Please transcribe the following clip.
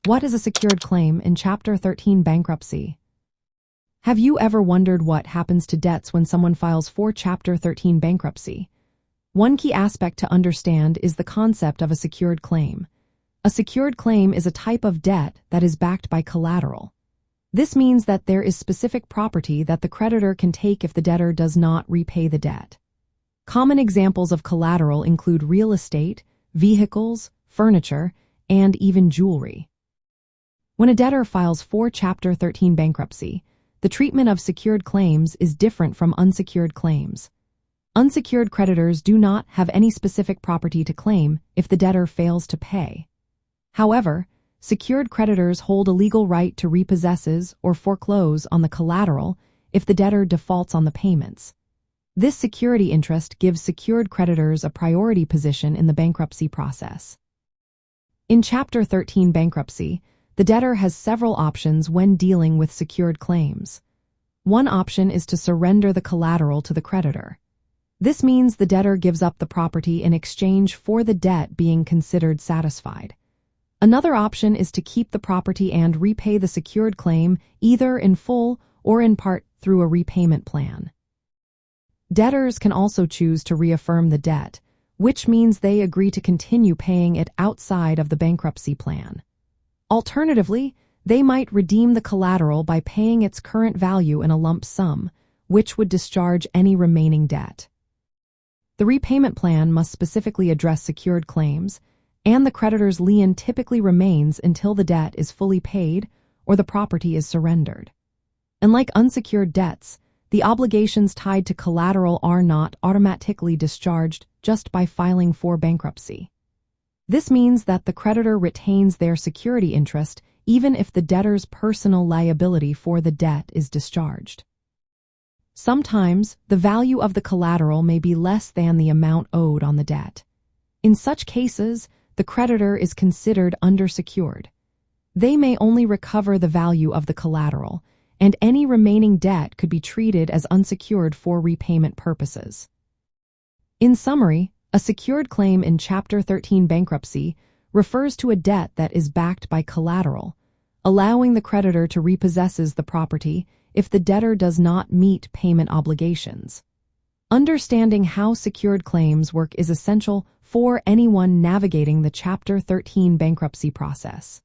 What is a secured claim in Chapter 13 Bankruptcy? Have you ever wondered what happens to debts when someone files for Chapter 13 bankruptcy? One key aspect to understand is the concept of a secured claim. A secured claim is a type of debt that is backed by collateral. This means that there is specific property that the creditor can take if the debtor does not repay the debt. Common examples of collateral include real estate, vehicles, furniture, and even jewelry. When a debtor files for Chapter 13 bankruptcy, the treatment of secured claims is different from unsecured claims. Unsecured creditors do not have any specific property to claim if the debtor fails to pay. However, secured creditors hold a legal right to repossess or foreclose on the collateral if the debtor defaults on the payments. This security interest gives secured creditors a priority position in the bankruptcy process. In Chapter 13 bankruptcy, the debtor has several options when dealing with secured claims. One option is to surrender the collateral to the creditor. This means the debtor gives up the property in exchange for the debt being considered satisfied. Another option is to keep the property and repay the secured claim either in full or in part through a repayment plan. Debtors can also choose to reaffirm the debt, which means they agree to continue paying it outside of the bankruptcy plan. Alternatively, they might redeem the collateral by paying its current value in a lump sum, which would discharge any remaining debt. The repayment plan must specifically address secured claims, and the creditor's lien typically remains until the debt is fully paid or the property is surrendered. Unlike unsecured debts, the obligations tied to collateral are not automatically discharged just by filing for bankruptcy. This means that the creditor retains their security interest even if the debtor's personal liability for the debt is discharged. Sometimes, the value of the collateral may be less than the amount owed on the debt. In such cases, the creditor is considered undersecured. They may only recover the value of the collateral, and any remaining debt could be treated as unsecured for repayment purposes. In summary, a secured claim in Chapter 13 bankruptcy refers to a debt that is backed by collateral, allowing the creditor to repossess the property if the debtor does not meet payment obligations. Understanding how secured claims work is essential for anyone navigating the Chapter 13 bankruptcy process.